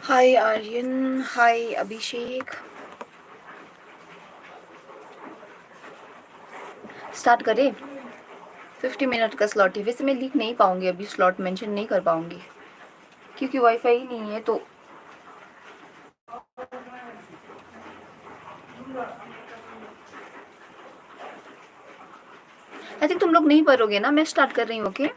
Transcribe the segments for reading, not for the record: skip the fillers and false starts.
हाय आर्यन, हाय अभिषेक। Start करें। 50 minute का slot है। वैसे मैं लिख नहीं पाऊंगी, अभी स्लॉट मेंशन नहीं कर पाऊंगी क्योंकि वाईफाई ही नहीं है। तो आई थिंक तुम लोग नहीं भरोगे ना। मैं स्टार्ट कर रही हूँ। ओके,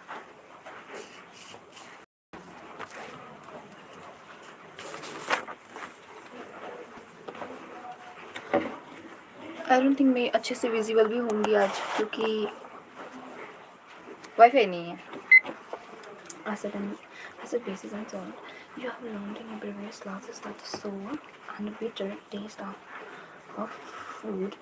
आई डोंट थिंक मैं अच्छे से विजिबल भी होंगी आज क्योंकि वाईफाई नहीं है। Acid bases and so on. You have learned in your previous classes that the sour and bitter taste of food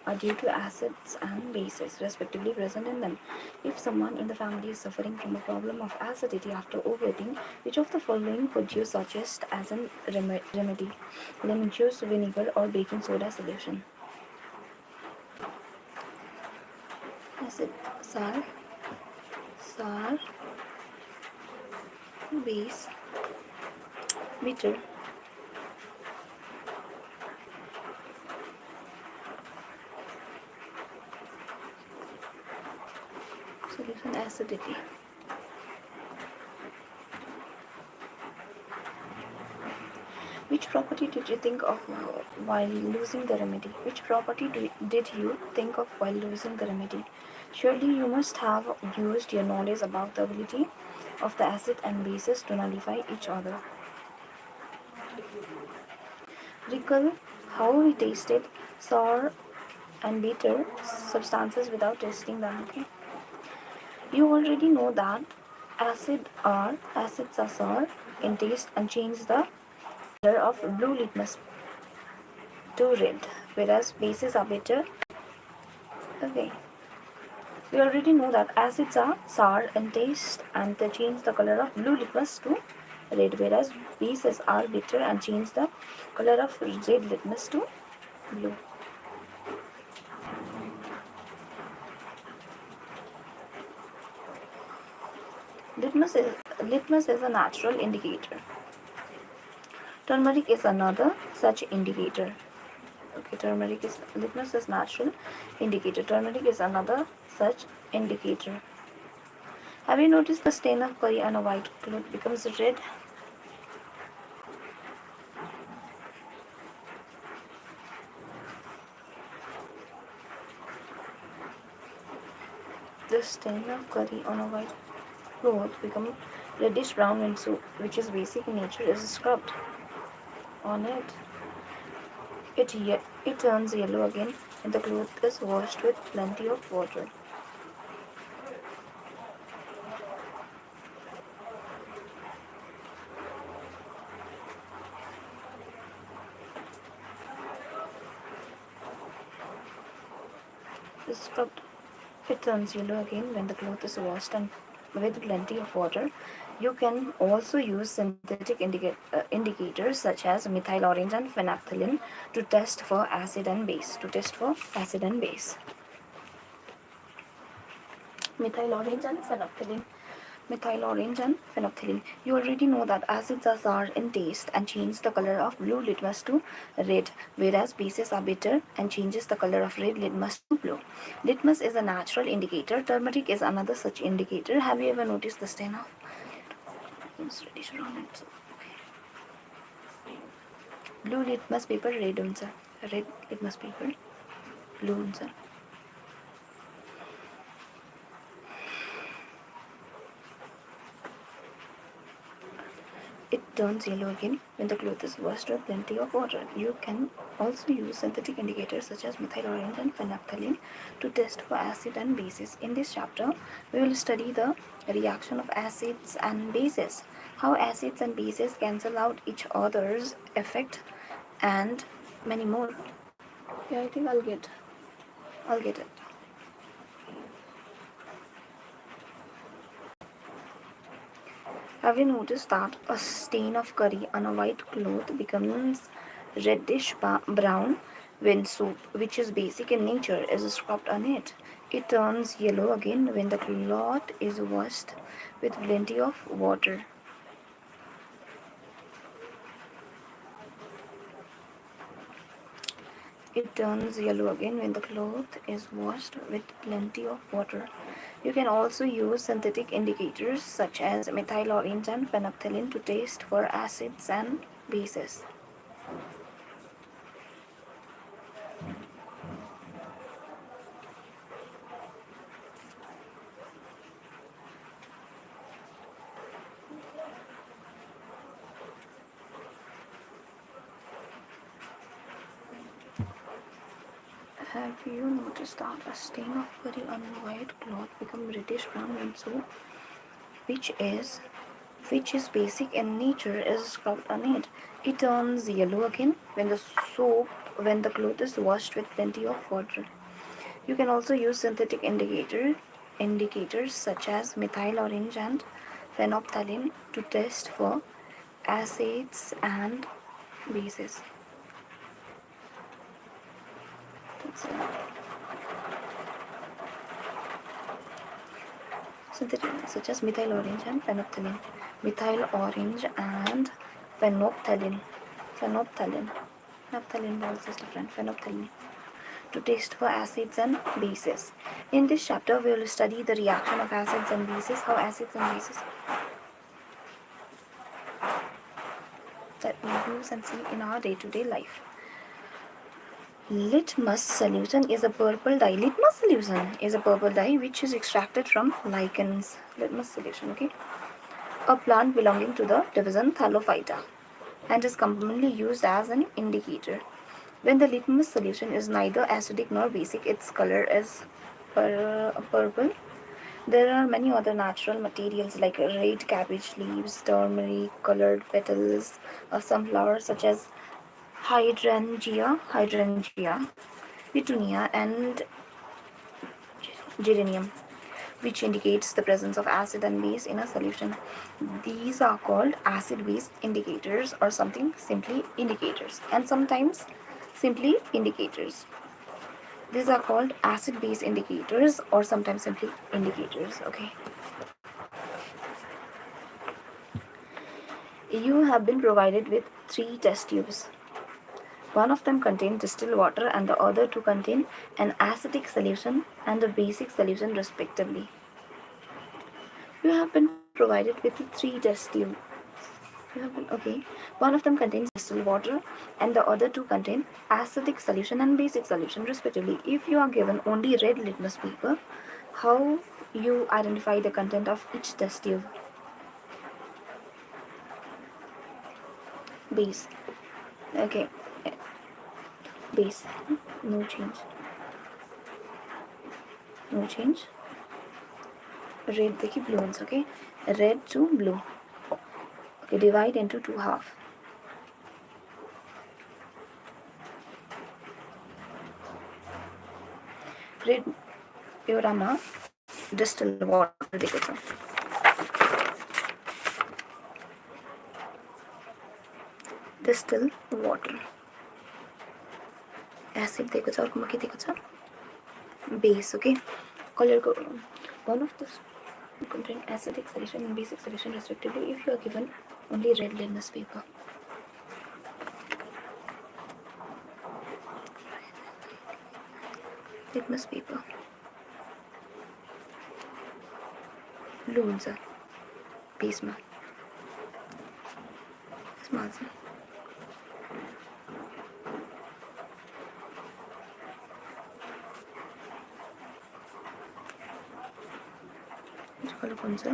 are due to acids and bases respectively present in them. If someone in the family is suffering from a problem of acidity after overeating, which of the following would you suggest as a remedy? Lemon juice, vinegar, or baking soda solution? Acid, sour, base, bitter. Solution acidity. Which property did you think of while losing the remedy? Which property did you think of while losing the remedy? Surely you must have used your knowledge about the ability of the acid and bases to nullify each other. Recall how we tasted sour and bitter substances without tasting them. Okay? You already know that acids are sour in taste and change the color of blue litmus to red, whereas bases are bitter. Okay, we already know that acids are sour in taste and they change the color of blue litmus to red, whereas bases are bitter and change the color of red litmus to blue. Litmus is a natural indicator. Turmeric is another such indicator. Okay, litmus is natural indicator. Turmeric is another such indicator. Have you noticed the stain of curry on a white cloth becomes red? The stain of curry on a white cloth becomes reddish brown when soup, which is basic in nature, is scrubbed on it. It turns yellow again when the cloth is washed with plenty of water. Is scrubbed. It turns yellow again when the cloth is washed and with plenty of water. You can also use synthetic indicators such as methyl orange and phenolphthalein to test for acid and base. Methyl orange and phenolphthalein. You already know that acids are sour in taste and change the color of blue litmus to red, whereas bases are bitter and changes the color of red litmus to blue. Litmus is a natural indicator. Turmeric is another such indicator. Have you ever noticed the stain of reddish brown and so? Blue litmus paper, red answer. Red litmus paper, blue answer. It turns yellow again when the cloth is washed with plenty of water. You can also use synthetic indicators such as methyl orange and phenolphthalein to test for acid and bases. In this chapter, we will study the reaction of acids and bases, how acids and bases cancel out each other's effect, and many more. Yeah, I think I'll get it. Have you noticed that a stain of curry on a white cloth becomes reddish brown when soup, which is basic in nature, is scrubbed on it? It turns yellow again when the cloth is washed with plenty of water. It turns yellow again when the cloth is washed with plenty of water. You can also use synthetic indicators such as methyl orange and phenolphthalein to taste for acids and bases. Have you noticed that a stain of curry on white cloth become reddish brown when soap, which is which is basic in nature, is scrubbed on it? It turns yellow again when the cloth is washed with plenty of water. You can also use synthetic indicators such as methyl orange and phenolphthalein to test for acids and bases. That's it. Synthetic such as methyl orange and phenolphthalein. Methyl orange and phenolphthalein. Phenolphthalein. Naphthalene balls is different. Phenolphthalein. To taste for acids and bases. In this chapter, we will study the reaction of acids and bases, how acids and bases that we use and see in our day-to-day life. Litmus solution is a purple dye. Litmus solution is a purple dye which is extracted from lichens. Litmus solution, okay? A plant belonging to the division Thallophyta and is commonly used as an indicator. When the litmus solution is neither acidic nor basic, its color is purple. There are many other natural materials like red cabbage leaves, turmeric, colored petals of some flowers such as hydrangea, petunia, and geranium, which indicates the presence of acid and base in a solution. These are called acid-base indicators or something simply indicators, and sometimes simply indicators. These are called acid-base indicators or sometimes simply indicators, okay? You have been provided with 3 test tubes. One of them contains distilled water and the other 2 contain an acidic solution and a basic solution respectively. You have been provided with 3 test tubes. Okay. One of them contains distilled water and the other 2 contain acidic solution and basic solution respectively. If you are given only red litmus paper, how you identify the content of each test tube? Base. Okay. Base. No change. No change. Red देखिए blue ones, okay? Red to blue. Okay, divide into 2 half. Red Yorama distilled water देखो तो. Distilled water. Acid देखो तो और कुमकी देखो तो. Base, okay? Color को one of this contain acidic solution and basic solution respectively if you are given only red litmus paper. Litmus paper. Blue ones are base में. Small से. color कौन सा?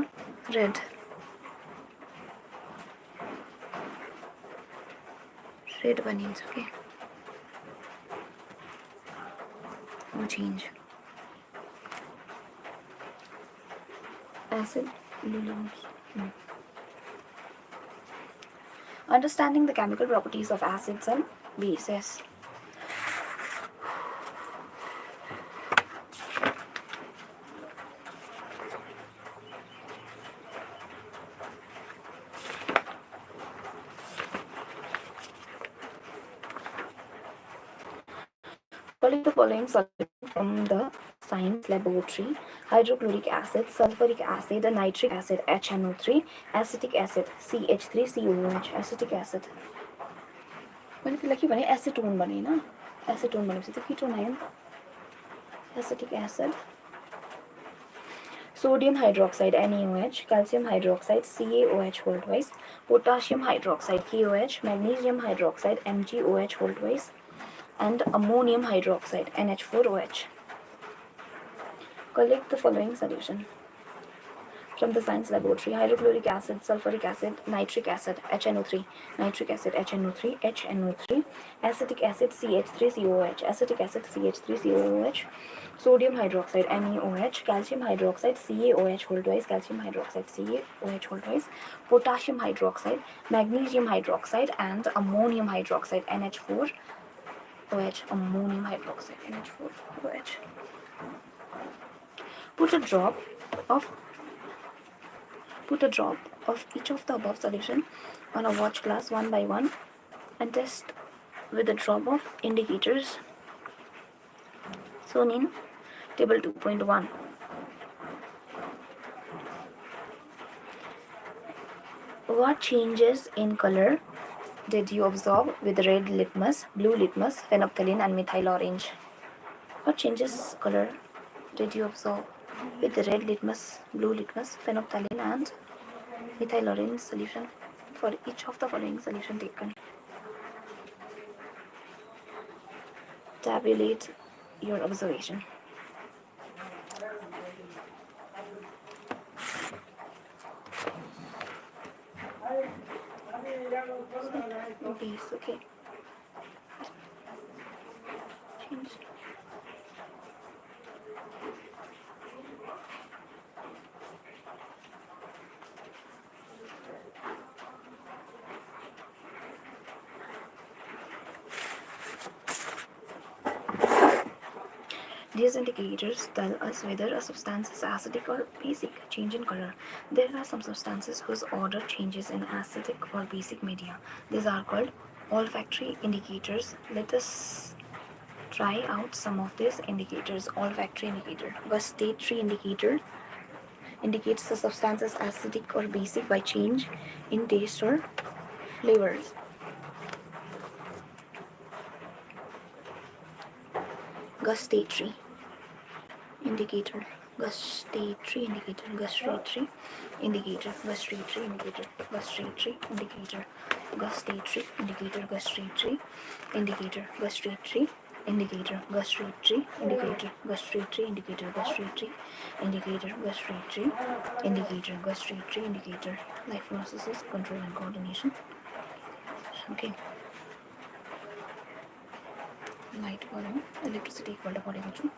Red. Red bunions, okay. No change. Acid lulums. Understanding the chemical properties of acids and bases. Collect the following solutions from the science laboratory: hydrochloric acid, sulfuric acid, nitric acid HNO3, acetic acid CH3COOH, acetic acid. मैंने फिर लगी बने acetone बने ना acetone बनेपछि त्यो ketone ion acetic acid, sodium hydroxide NaOH, calcium hydroxide CaOH whole twice, potassium hydroxide KOH, magnesium hydroxide MgOH whole twice, and ammonium hydroxide NH4OH. Collect the following solution from the science laboratory: hydrochloric acid, sulfuric acid, nitric acid HNO3, nitric acid HNO3, acetic acid CH3COOH, acetic acid CH3COOH, sodium hydroxide NaOH, calcium hydroxide CaOH whole twice, calcium hydroxide CaOH whole twice, potassium hydroxide, magnesium hydroxide, and ammonium hydroxide NH4OH, ammonium hydroxide NH4OH. Put a drop of each of the above solution on a watch glass one by one and test with a drop of indicators shown in table 2.1. What changes in color did you observe with red litmus, blue litmus, phenolphthalein and methyl orange? What changes color did you observe with the red litmus, blue litmus, phenolphthalein and methyl orange solution for each of the following solution taken? Tabulate your observation. Okay. Change. These indicators tell us whether a substance is acidic or basic. Change in color. There are some substances whose odor changes in acidic or basic media. These are called olfactory indicators. Let us try out some of these indicators. Olfactory indicator. Gustatory indicator indicates the substance is acidic or basic by change in taste or flavors. Gustatory indicator. Gustatory indicator. Gustatory indicator. Gustatory indicator. Gustatory indicator. Gustatory indicator. Gustatory indicator. Gustatory indicator. Gustatory indicator. Gustatory indicator. Gustatory indicator. Gustatory indicator. Gustatory indicator. Life processes, control and coordination. Okay. Light volume, electricity equal to potential.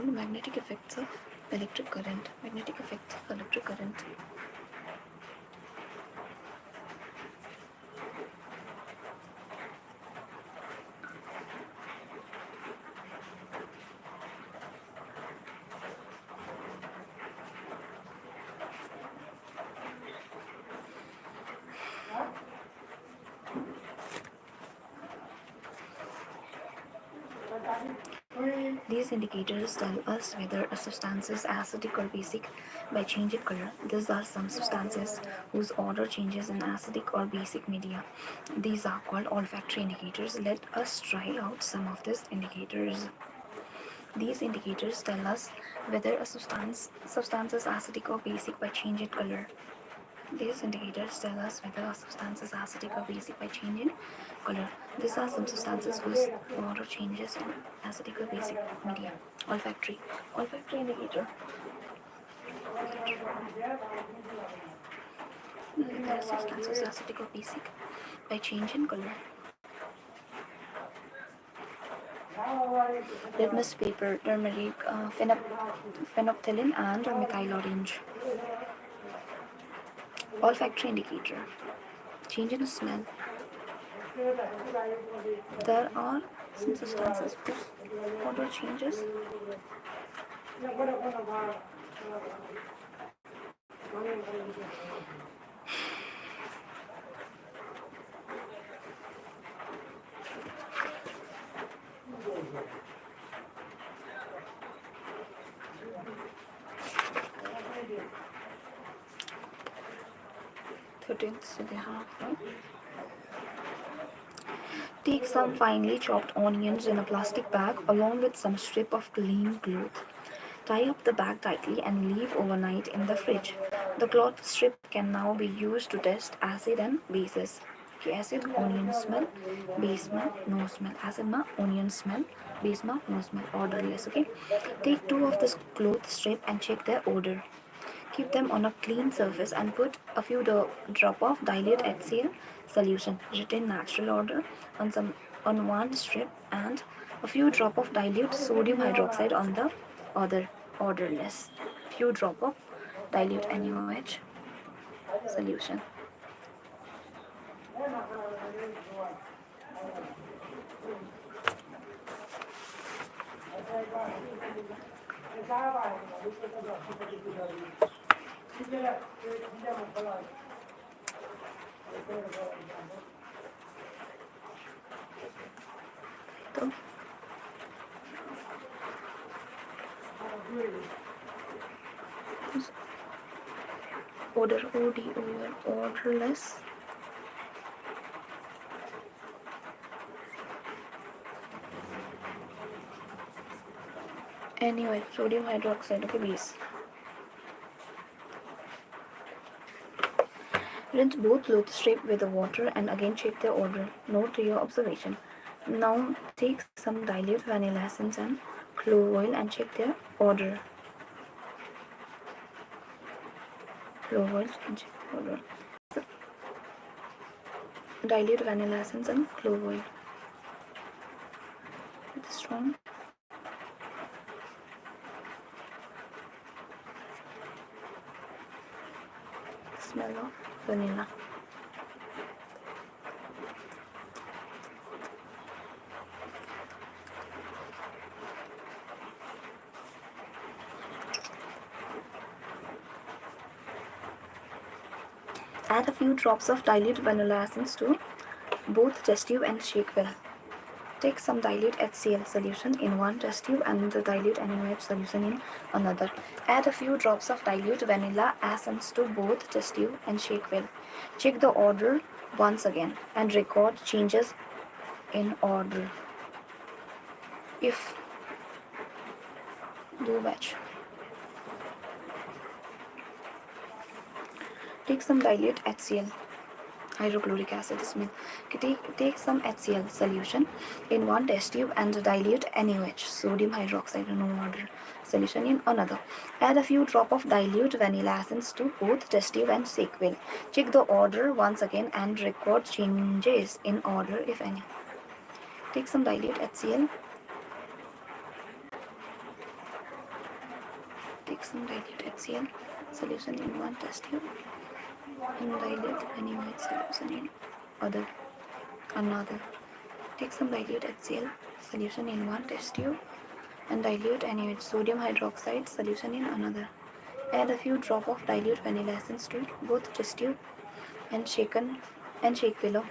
Magnetic effects of electric current. Magnetic effects of electric current. These indicators tell us whether a substance is acidic or basic by change in color. These are some substances whose odor changes in acidic or basic media. These are called olfactory indicators. Let us try out some of these indicators. These indicators tell us whether a substance is acidic or basic by change in color. These indicators tell us whether a substance is acidic or basic by change in color. These are some substances whose odor changes in acidic or basic media. Olfactory indicator. The substance is acidic or basic by change in color. Litmus paper, turmeric, phenolphthalein and methyl orange. Olfactory indicator. Change in smell. There are some substances whose odor changes. So they have Take some finely chopped onions in a plastic bag along with some strip of clean cloth. Tie up the bag tightly and leave overnight in the fridge. The cloth strip can now be used to test acid and bases. Okay, acid, onion smell, base smell, no smell. Acid ma, onion smell, base ma, no smell. Odorless. Okay. Take two of the cloth strip and check their odor. Keep them on a clean surface and put a few drop of dilute HCl solution, retain natural odor, on one strip and a few drop of dilute sodium hydroxide on the other, odorless. Few drop of dilute NaOH solution. So, odor, ODOR, odorless. Anyway, sodium hydroxide, okay, base. Rinse both cloth strip with the water and again check their odor. Note to your observation. Now take some dilute vanilla essence and clove oil and check their odor. Clove oil and check their odor. Dilute vanilla essence and clove oil. It's strong. Smell of vanilla. Add a few drops of dilute vanilla essence to both test tube and shake well. Take some dilute HCl solution in one test tube and the dilute NaOH solution in another. Add a few drops of dilute vanilla essence to both test tube and shake well. Check the odor once again and record changes in odor. If do batch. Take some dilute HCl, hydrochloric acid smell. Take some HCl solution in one test tube and dilute NaOH, sodium hydroxide, no water solution in another. Add a few drop of dilute vanilla essence to both test tube and shake well. Check the odor once again and record changes in odor if any. Take some dilute HCl. Take some dilute HCl solution in one test tube and dilute NaOH solution in another. Take some dilute HCl solution in one test tube and dilute NaOH, sodium hydroxide solution in another. Add a few drop of dilute vanilla essence to both test tube and shake below.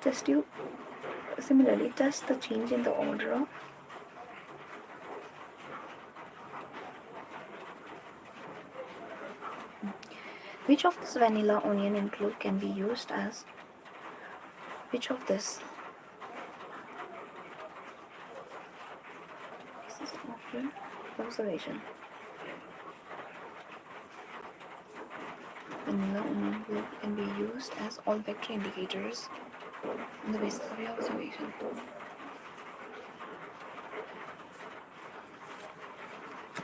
Test tube. Similarly, test the change in the order of which of this vanilla, onion, and clove can be used as which of this? This is after observation. Vanilla, onion, clove can be used as olfactory indicators on the basis of your observation.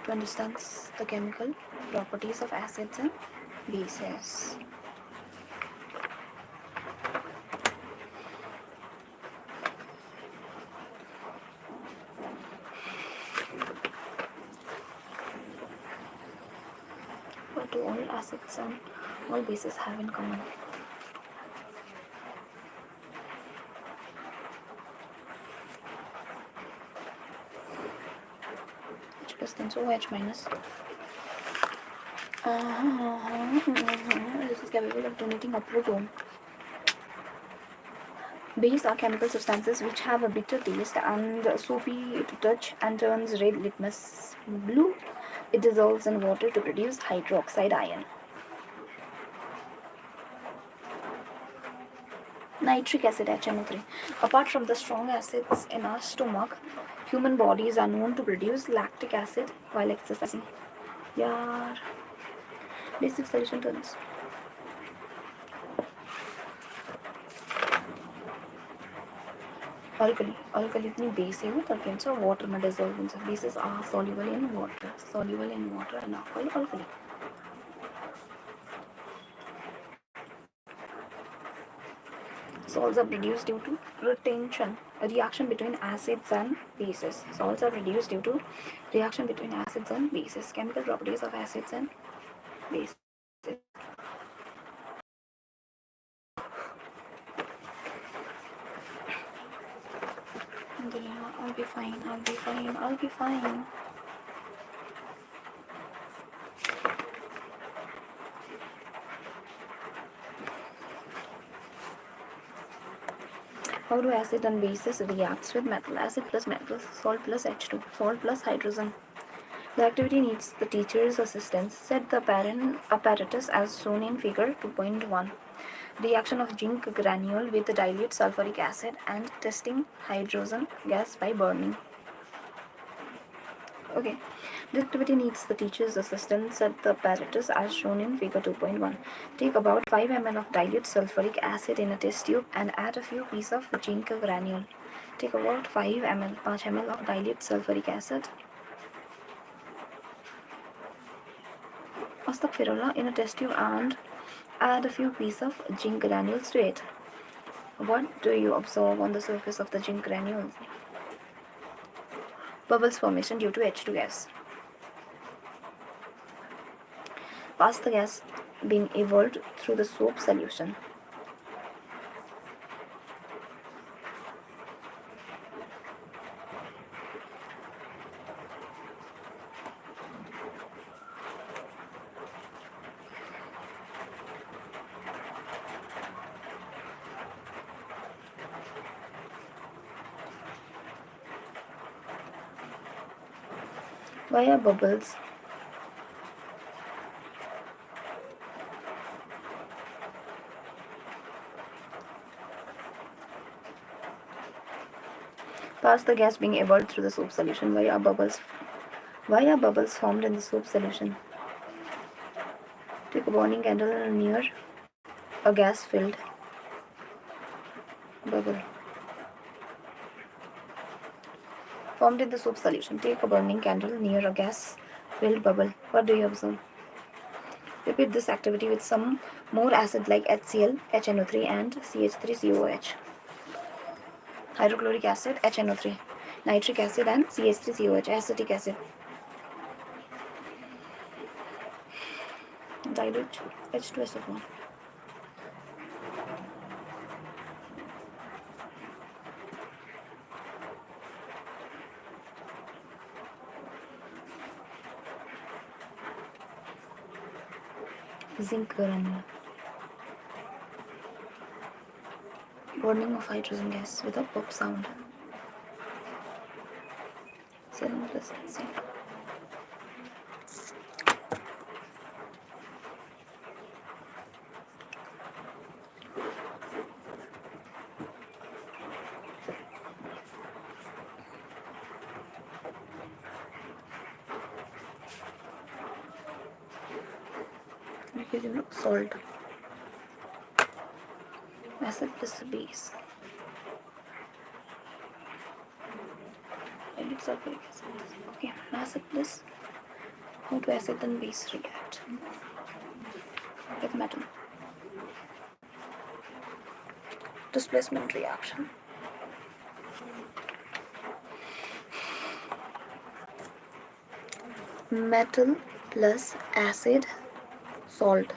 To understand the chemical properties of acids and bases. What do all acids and all bases have in common? H plus then so OH minus. This is capable of donating a proton. Bases are chemical substances which have a bitter taste and soapy to touch and turns red litmus blue. It dissolves in water to produce hydroxide ion. Nitric acid HNO3. Apart from the strong acids in our stomach, human bodies are known to produce lactic acid while exercising. Yeah, basic solution terms. Alkali इतनी base है वो तब so water में dissolve in bases are soluble in water and alkali. Salts are reduced due to retention, a reaction between acids and bases. Salts are reduced due to reaction between acids and bases. Chemical properties of acids and bases. I'll be fine. How do acid and bases reacts with metal? Acid plus metal, salt plus H2, salt plus hydrogen. The activity needs the teacher's assistance. Set the apparatus as shown in figure 2.1. Reaction of zinc granule with dilute sulfuric acid and testing hydrogen gas by burning. Okay, the activity needs the teacher's assistance at the apparatus as shown in figure 2.1. Take about 5 ml of dilute sulfuric acid in a test tube and add a few pieces of zinc granule. Take about 5 ml of dilute sulfuric acid in a test tube and add a few pieces of zinc granules to it. What do you observe on the surface of the zinc granules? Bubbles formation due to H2 gas. Pass the gas being evolved through the soap solution. Why are bubbles? Pass the gas being evolved through the soap solution. Why are bubbles formed in the soap solution? Take a burning candle near a gas-filled bubble. Formed in the soap solution. Take a burning candle near a gas-filled bubble. What do you observe? Repeat this activity with some more acid like HCl, HNO3 and CH3COH. Hydrochloric acid, HNO3. Nitric acid and CH3COH, acetic acid. Dilute H2SO4. Zinc granule. Burning of hydrogen gas with a pop sound. 7 plus NC. Salt. Acid plus base. Sulfuric acid. Okay, acid plus. How do acid and base react with metal? Displacement reaction. Metal plus acid, salt.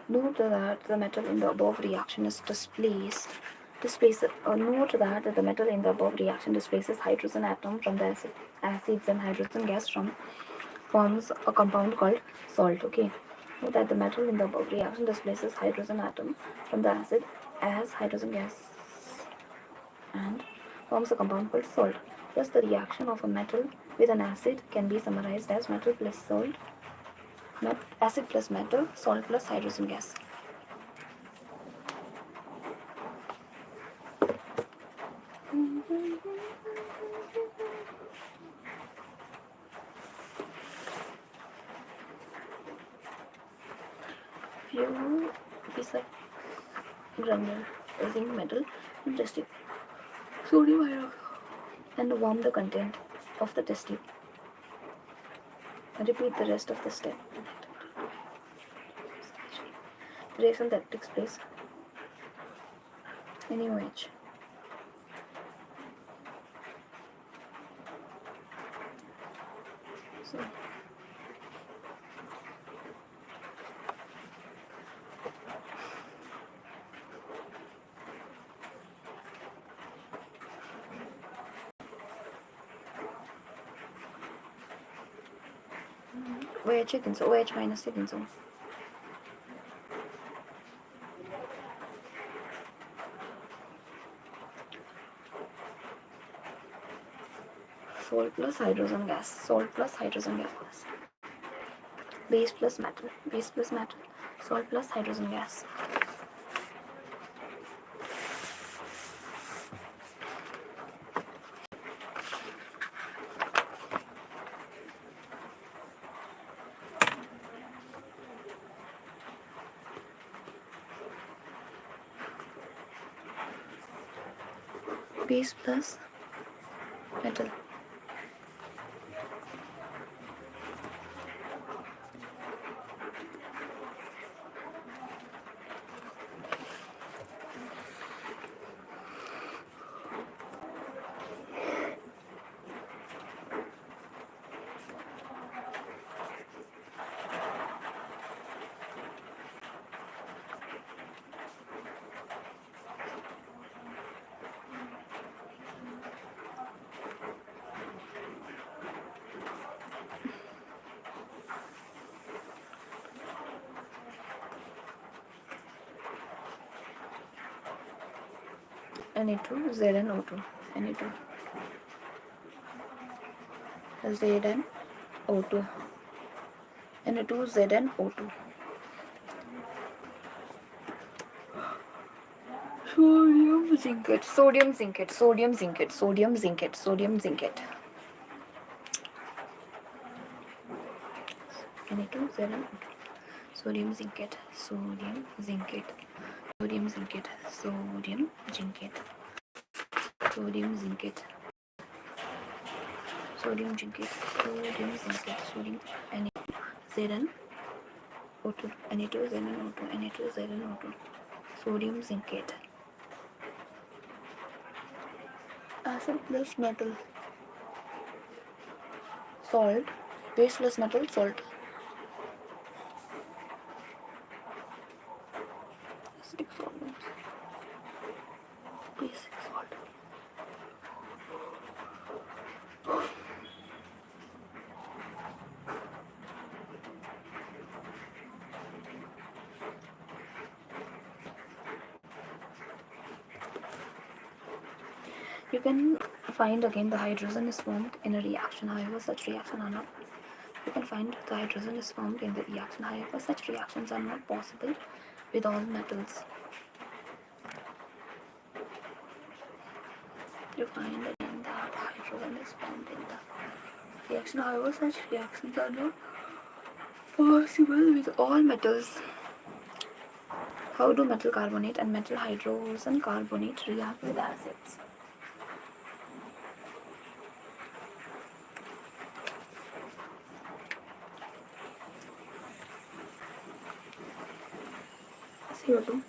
Note that the metal in the above reaction is note that the metal in the above reaction displaces hydrogen atom from the acids and hydrogen gas forms a compound called salt. Okay. Note that the metal in the above reaction displaces hydrogen atom from the acid as hydrogen gas and forms a compound called salt. Thus, the reaction of a metal with an acid can be summarized as metal plus salt, acid plus metal, salt plus hydrogen gas. Few piece of granular zinc metal in test tube, sodium hydroxide, and warm the content of the test tube. Repeat the rest of the step. The reaction that takes place in OH. So, OH chicken, so OH minus chicken, so salt plus hydrogen gas, salt plus hydrogen gas, base plus metal, salt plus hydrogen gas. Base plus metal. Na2 ZnO2, Na2 ZnO2, Na2 ZnO2. Sodium zincate, sodium zincate, sodium zincate, sodium zincate, sodium zincate. Na2 ZnO2, sodium zincate, sodium zincate, sodium zincate, sodium zincate, sodium zincate, sodium zincate, sodium zincate, sodium ZnO2, Na2 ZnO2, Na2 ZnO2, sodium zincate. Acid plus metal, salt, base plus metal, salt. Acidic solvents, basic salt. You can find again the hydrogen is formed in a reaction, however such reactions are not. You can find the hydrogen is formed in the reaction, however such reactions are not possible with all metals. You find again that hydrogen is formed in the reaction, however such reactions are not possible with all metals. How do metal carbonate and metal hydrogen carbonate react with acids? CO2,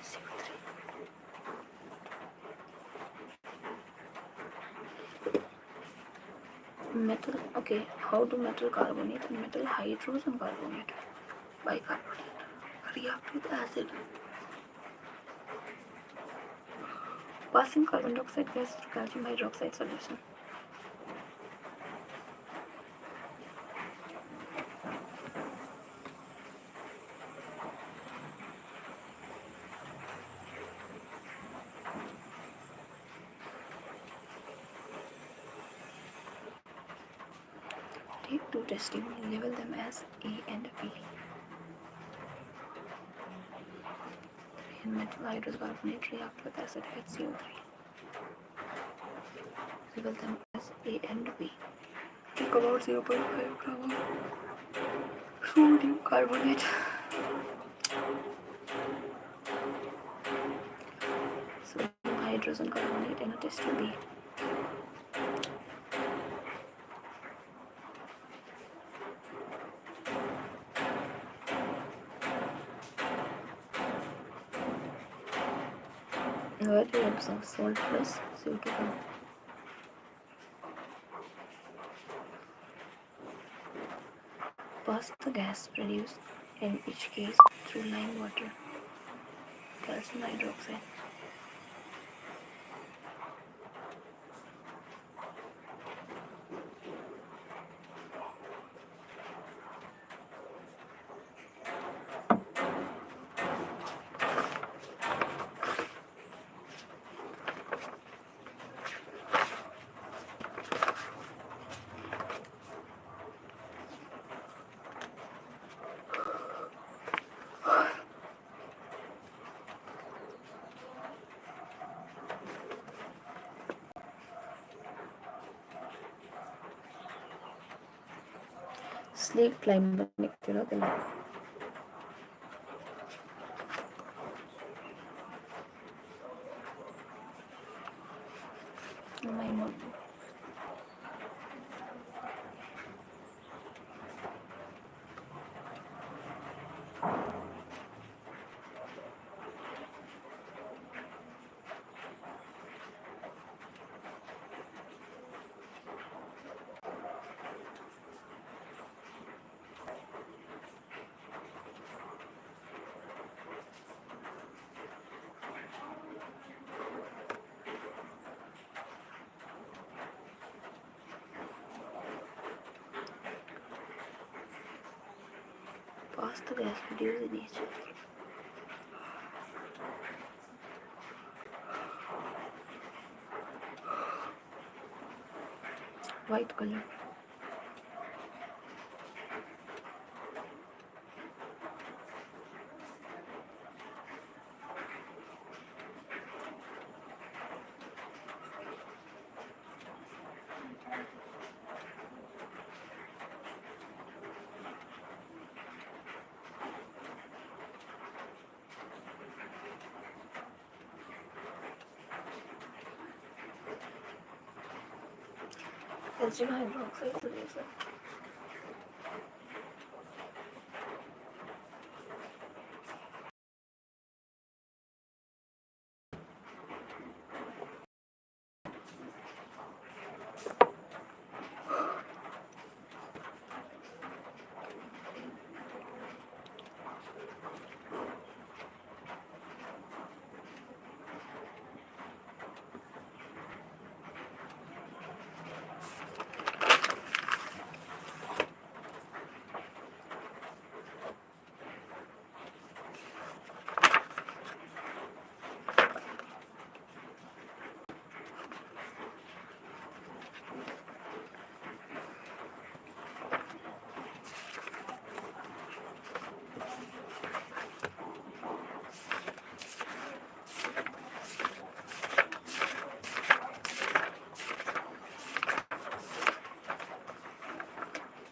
CO3. Metal, Okay, how do metal carbonate and metal hydrogen carbonate bicarbonate react with acid? Passing carbon dioxide gas through calcium hydroxide solution. Take two test tubes, label them as A and B. In metal hydrocarbonate react with acid HCO3. Label them as A and B. Take about 0.5 gram of sodium carbonate. Sodium hydrogen carbonate in a test tube B. Where we observe salt plus CO2. Pass the gas produced in each case through lime water, calcium hydroxide. Slave climber nictero the lab. My notebook. Pass the gas produced in each. White color. Calcium hydroxide solution.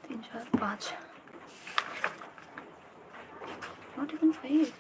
तीन चार पाँच. Not even 5.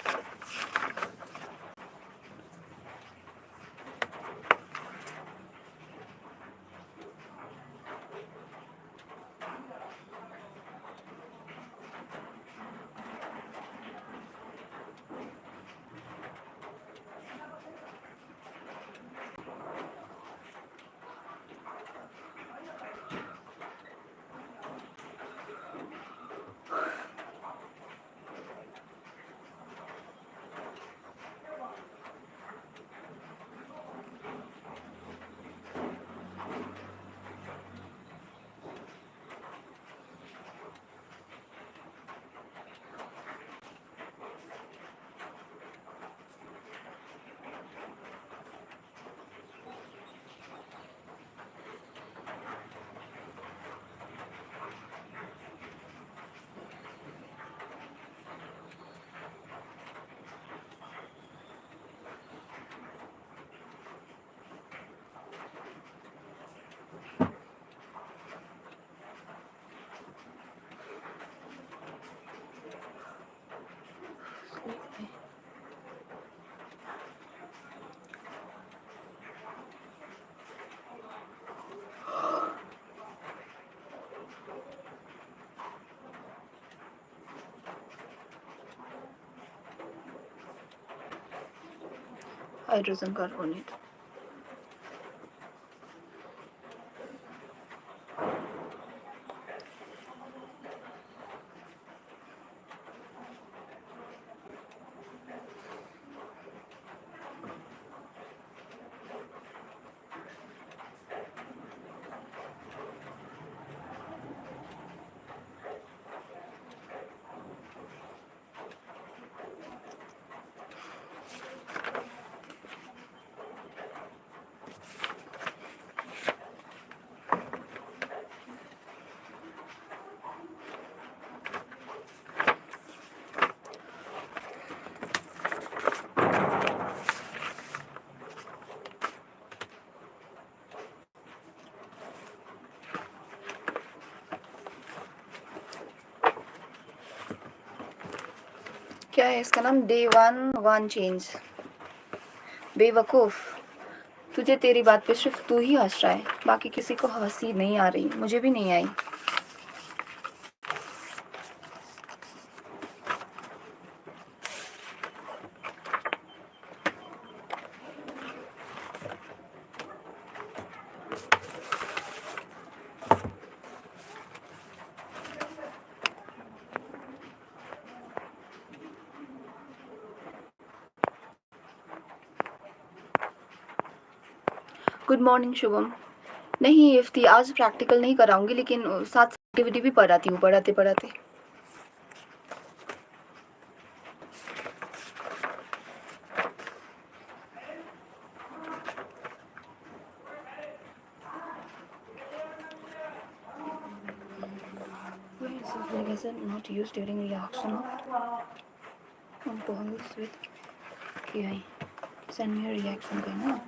hydrogen carbonate. क्या है इसका नाम? Day 1 change. बेवकूफ़, तुझे तेरी बात पे सिर्फ तू ही हंस रहा है, बाकी किसी को हंसी नहीं आ रही, मुझे भी नहीं आई। Good morning Shubham. नहीं इफ्ती, आज प्रैक्टिकल नहीं कराऊंगी, लेकिन साथ एक्टिविटी भी पढ़ाती हूँ पढ़ाते पढ़ाते। Why is sulfuric acid not used during reaction of compounds with KI? Send me a reaction करना।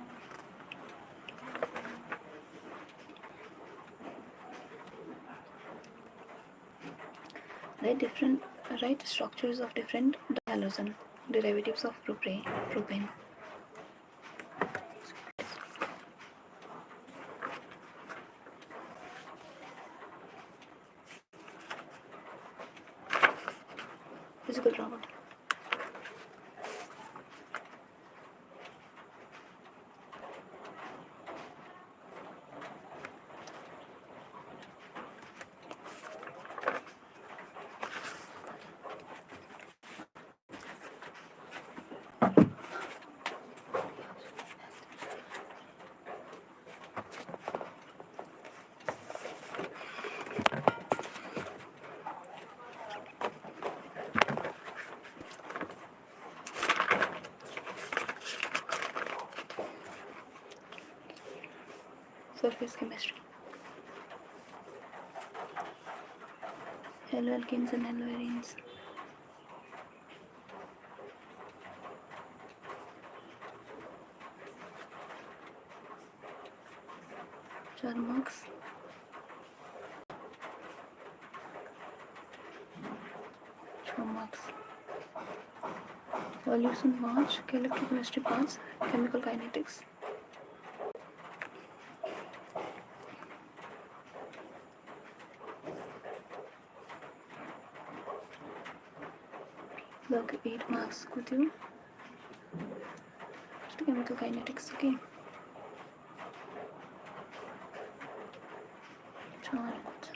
Write structures of different dihalogen derivatives of propane. Physical property. Surface chemistry. Haloalkanes and haloarenes. Charmax. Solution march, electrochemistry parts, chemical kinetics. Log 8 marks को दियो. Chemical kinetics, okay. चार कुछ.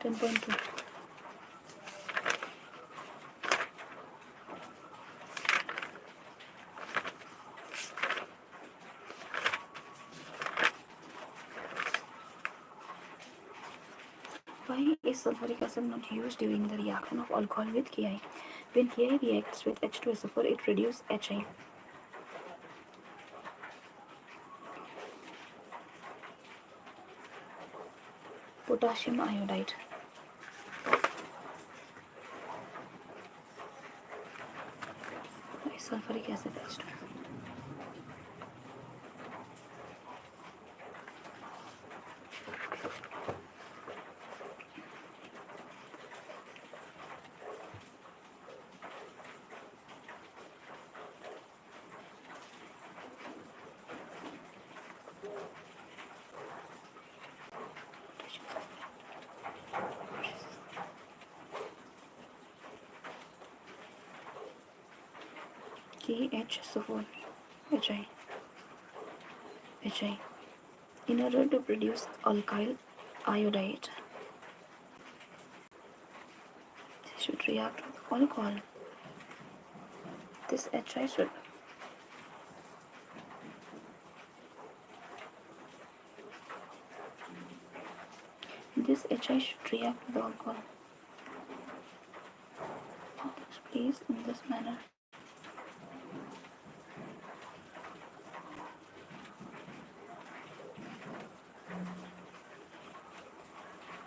10.2. Why is sulfuric acid not used during the reaction of alcohol with Ki? When Ki reacts with H2SO4, it reduces Hi. Potassium iodide. Why is sulfuric acid H2? KHSO4 Hi. In order to produce alkyl iodide, this should react with alcohol. This Hi should react with alcohol. This place in this manner.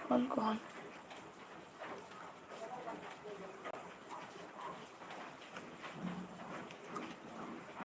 Alcohol.